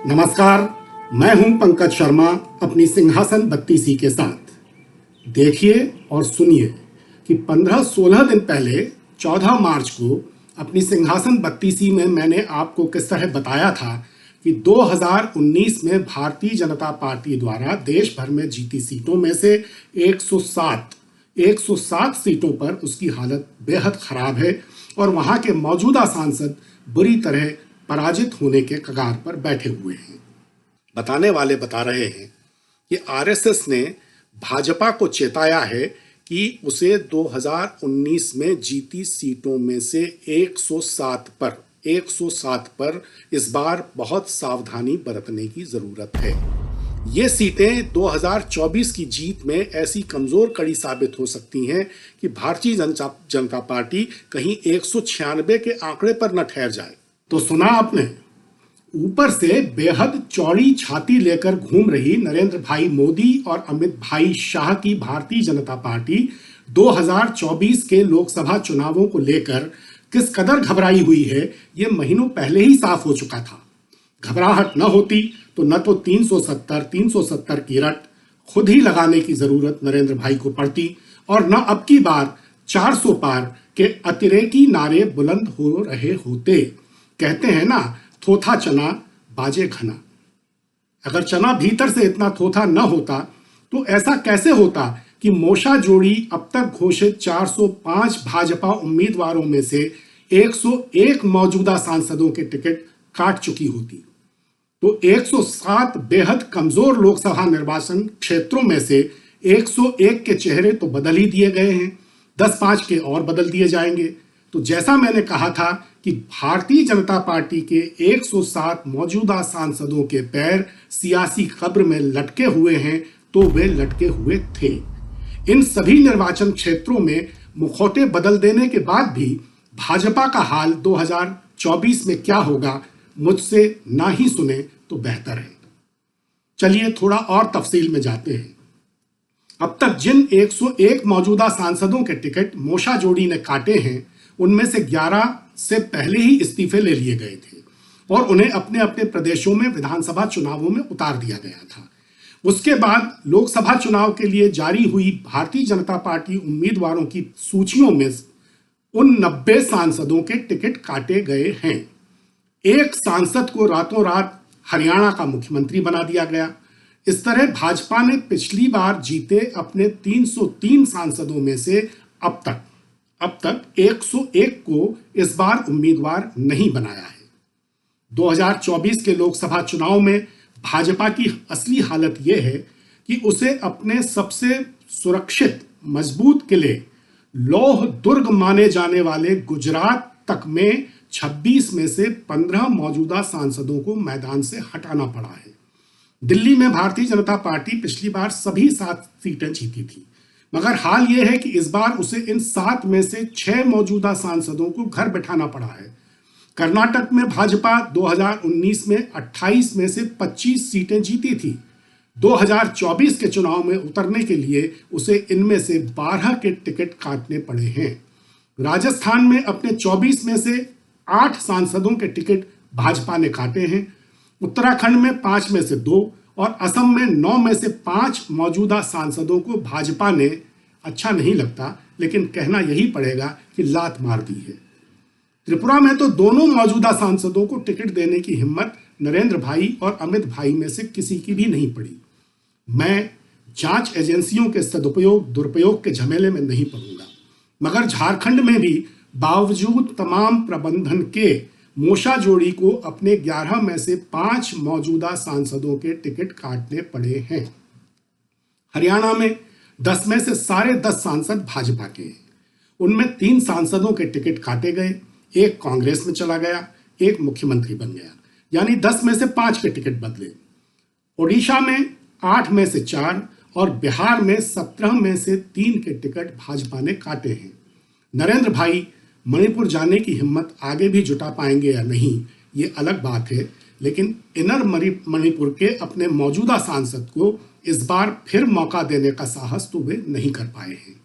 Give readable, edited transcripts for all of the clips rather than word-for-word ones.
नमस्कार, मैं हूं पंकज शर्मा अपनी सिंहासन बत्तीसी के साथ। देखिए और सुनिए कि 15-16 दिन पहले 14 मार्च को अपनी सिंहासन बत्तीसी में मैंने आपको किस तरह बताया था कि 2019 में भारतीय जनता पार्टी द्वारा देश भर में जीती सीटों में से 107 सीटों पर उसकी हालत बेहद खराब है और वहां के मौजूदा सांसद बुरी तरह पराजित होने के कगार पर बैठे हुए हैं। बताने वाले बता रहे हैं कि आरएसएस ने भाजपा को चेताया है कि उसे 2019 में जीती सीटों में से 107 पर इस बार बहुत सावधानी बरतने की जरूरत है। ये सीटें 2024 की जीत में ऐसी कमजोर कड़ी साबित हो सकती हैं कि भारतीय जनता पार्टी कहीं 196 के आंकड़े पर न ठहर जाए। तो सुना आपने, ऊपर से बेहद चौड़ी छाती लेकर घूम रही नरेंद्र भाई मोदी और अमित भाई शाह की भारतीय जनता पार्टी 2024 के लोकसभा चुनावों को लेकर किस कदर घबराई हुई है, ये महीनों पहले ही साफ हो चुका था। घबराहट न होती तो न तो 370 की रट खुद ही लगाने की जरूरत नरेंद्र भाई को पड़ती और न अब की बार 400 पार के अतिरेकी नारे बुलंद हो रहे होते। कहते हैं ना, थोथा चना बाजे घना। अगर चना भीतर से इतना थोथा न होता तो ऐसा कैसे होता कि मोशा जोड़ी अब तक घोषित 405 भाजपा उम्मीदवारों में से 101 मौजूदा सांसदों के टिकट काट चुकी होती। तो 107 बेहद कमजोर लोकसभा निर्वाचन क्षेत्रों में से 101 के चेहरे तो बदल ही दिए गए हैं, 10-5 के और बदल दिए जाएंगे। तो जैसा मैंने कहा था कि भारतीय जनता पार्टी के 107 मौजूदा सांसदों के पैर सियासी कब्र में लटके हुए हैं, तो वे लटके हुए थे। इन सभी निर्वाचन क्षेत्रों में मुखौटे बदल देने के बाद भी भाजपा का हाल 2024 में क्या होगा, मुझसे ना ही सुने तो बेहतर है। चलिए थोड़ा और तफसील में जाते हैं। अब तक जिन 101 मौजूदा सांसदों के टिकट मोशा जोड़ी ने काटे हैं, उनमें से 11 से पहले ही इस्तीफे ले लिए गए थे और उन्हें अपने अपने प्रदेशों में विधानसभा चुनावों में उतार दिया गया था। उसके बाद लोकसभा चुनाव के लिए जारी हुई भारतीय जनता पार्टी उम्मीदवारों की सूचियों में उन 90 सांसदों के टिकट काटे गए हैं। एक सांसद को रातों रात हरियाणा का मुख्यमंत्री बना दिया गया। इस तरह भाजपा ने पिछली बार जीते अपने 303 सांसदों में से अब तक 101 को इस बार उम्मीदवार नहीं बनाया है। 2024 के लोकसभा चुनाव में भाजपा की असली हालत यह है कि उसे अपने सबसे सुरक्षित मजबूत किले लौह दुर्ग माने जाने वाले गुजरात तक में 26 में से 15 मौजूदा सांसदों को मैदान से हटाना पड़ा है। दिल्ली में भारतीय जनता पार्टी पिछली बार सभी 7 सीटें जीती थी, मगर हाल यह है कि इस बार उसे इन 7 में से 6 मौजूदा सांसदों को घर बैठाना पड़ा है। कर्नाटक में भाजपा 2019 में 28 में से 25 सीटें जीती थी। 2024 के चुनाव में उतरने के लिए उसे इनमें से 12 के टिकट काटने पड़े हैं। राजस्थान में अपने 24 में से 8 सांसदों के टिकट भाजपा ने काटे हैं। उत्तराखंड में 5 में से 2 और असम में 9 में से 5 मौजूदा सांसदों को भाजपा ने, अच्छा नहीं लगता लेकिन कहना यही पड़ेगा कि लात मार दी है। त्रिपुरा में तो दोनों मौजूदा सांसदों को टिकट देने की हिम्मत नरेंद्र भाई और अमित भाई में से किसी की भी नहीं पड़ी। मैं जांच एजेंसियों के सदुपयोग दुरुपयोग के झमेले में नहीं पड़ूंगा, मगर झारखंड में भी बावजूद तमाम प्रबंधन के मोशा जोड़ी को अपने 11 में से 5 मौजूदा सांसदों के टिकट काटने पड़े हैं। हरियाणा में 10 में से सारे 10 सांसद भाजपा के हैं। उनमें 3 सांसदों के टिकट काटे गए, एक कांग्रेस में चला गया, एक मुख्यमंत्री बन गया, यानी 10 में से 5 के टिकट बदले। ओडिशा में 8 में से 4 और बिहार में 17 में से 3 के टिकट भाजपा ने काटे हैं। नरेंद्र भाई मणिपुर जाने की हिम्मत आगे भी जुटा पाएंगे या नहीं, ये अलग बात है, लेकिन इनर मणिपुर के अपने मौजूदा सांसद को इस बार फिर मौका देने का साहस तो वे नहीं कर पाए हैं।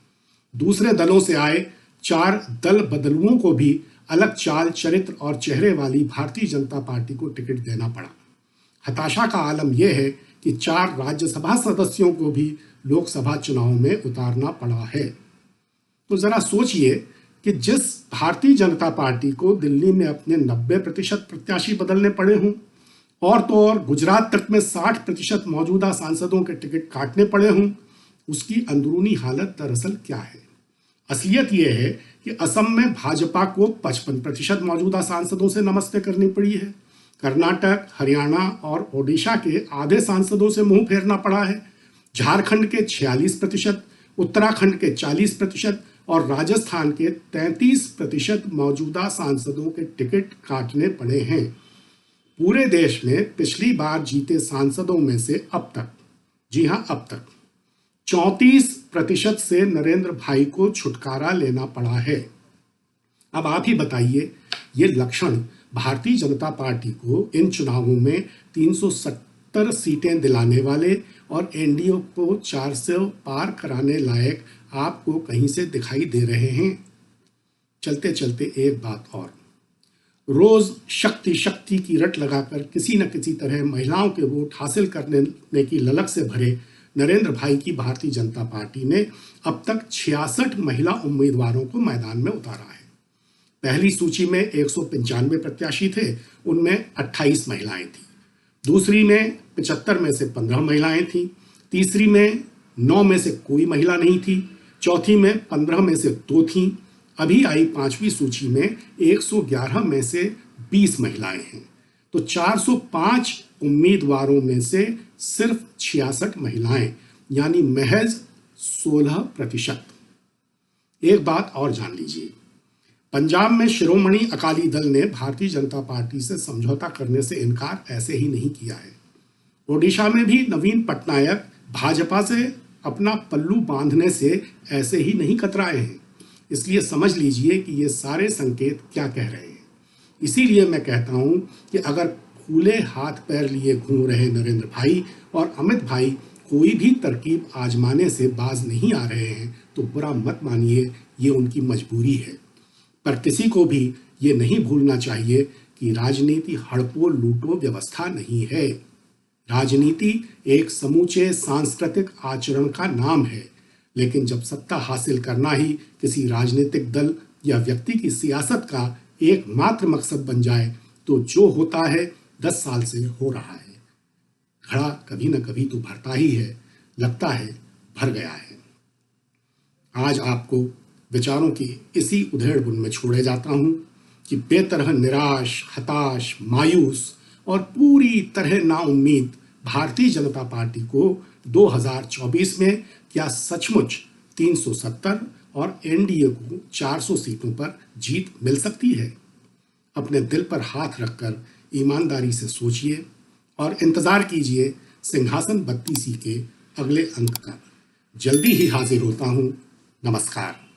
दूसरे दलों से आए 4 दल बदलुओं को भी अलग चाल, चरित्र और चेहरे वाली भारतीय जनता पार्टी को टिकट देना पड़ा। हताशा का आलम यह है कि 4 राज्यसभा सदस्यों को भी लोकसभा चुनाव में उतारना पड़ा है। तो जरा सोचिए कि जिस भारतीय जनता पार्टी को दिल्ली में अपने 90% प्रत्याशी बदलने पड़े हों, और तो और गुजरात तक में 60% मौजूदा सांसदों के टिकट काटने पड़े हों, उसकी अंदरूनी हालत दरअसल क्या है? असलियत यह है कि असम में भाजपा को 55% मौजूदा सांसदों से नमस्ते करनी पड़ी है। कर्नाटक, हरियाणा और ओडिशा के आधे सांसदों से मुंह फेरना पड़ा है। झारखंड के 46%, उत्तराखंड के 40% और राजस्थान के 33% मौजूदा सांसदों के टिकट काटने पड़े हैं। पूरे देश में पिछली बार जीते सांसदों में से अब तक, जी हां अब तक 34% से नरेंद्र भाई को छुटकारा लेना पड़ा है। अब आप ही बताइए, ये लक्षण भारतीय जनता पार्टी को इन चुनावों में 370 सीटें दिलाने वाले और एनडीए को 400 पार कराने लायक आपको कहीं से दिखाई दे रहे हैं? चलते चलते एक बात और, रोज शक्ति शक्ति की रट लगाकर किसी न किसी तरह महिलाओं के वोट हासिल करने की ललक से भरे नरेंद्र भाई की भारतीय जनता पार्टी ने अब तक 66 महिला उम्मीदवारों को मैदान में उतारा है। पहली सूची में 195 प्रत्याशी थे, उनमें 28 महिलाएं थी। दूसरी में 75 में से 15 महिलाएं थीं। तीसरी में 9 में से कोई महिला नहीं थी। चौथी में 15 में से 2 थीं। अभी आई 5वीं सूची में 111 में से 20 महिलाएं हैं। तो 405 उम्मीदवारों में से सिर्फ 66 महिलाएं, यानी महज 16%। एक बात और जान लीजिए, पंजाब में शिरोमणि अकाली दल ने भारतीय जनता पार्टी से समझौता करने से इनकार ऐसे ही नहीं किया है। ओडिशा में भी नवीन पटनायक भाजपा से अपना पल्लू बांधने से ऐसे ही नहीं कतराए हैं। इसलिए समझ लीजिए कि ये सारे संकेत क्या कह रहे हैं। इसीलिए मैं कहता हूं कि अगर खुले हाथ पैर लिए घूम रहे नरेंद्र भाई और अमित भाई कोई भी तरकीब आजमाने से बाज नहीं आ रहे हैं, तो बुरा मत मानिए, ये उनकी मजबूरी है। पर किसी को भी ये नहीं भूलना चाहिए कि राजनीति हड़पो लूटो व्यवस्था नहीं है। राजनीति एक समूचे सांस्कृतिक आचरण का नाम है, लेकिन जब सत्ता हासिल करना ही किसी राजनीतिक दल या व्यक्ति की सियासत का एकमात्र मकसद बन जाए, तो जो होता है 10 साल से हो रहा है। घड़ा कभी न कभी तो भरता ही है, लगता है भर गया है। आज आपको विचारों की इसी उधेड़-बुन में छोड़े जाता हूं कि बेतरह निराश, हताश, मायूस और पूरी तरह नाउम्मीद भारतीय जनता पार्टी को 2024 में क्या सचमुच 370 और एनडीए को 400 सीटों पर जीत मिल सकती है? अपने दिल पर हाथ रखकर ईमानदारी से सोचिए और इंतजार कीजिए सिंहासन 32 के अगले अंक का। जल्दी ही हाजिर होता हूं। नमस्कार।